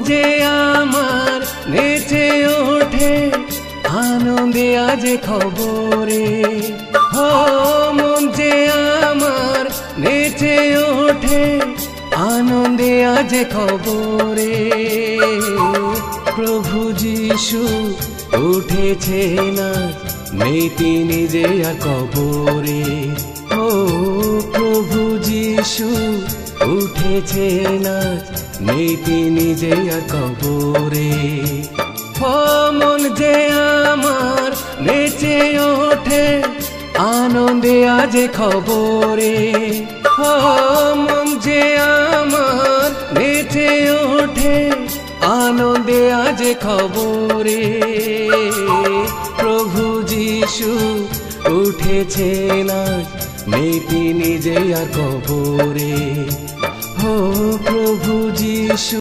যে আমার নেচে ওঠে আনন্দে আজ খবরে। ও মন যে আমার নেচে ওঠে আনন্দে আজ খবরে। প্রভু যিশু উঠেছে না, নেই তিনি যে আর কবরে। ও প্রভু যিশু উঠেছে না, নেই তিনি যে আর কবরে। ও মন যে আমার নেচে ওঠে আনন্দে আজ খবরে। ও মন যে আমার নেচে ওঠে আনন্দে আজ খবরে। প্রভু যিশু উঠেছে না, নেই তিনি যে আর কবরে। ও প্রভু যিশু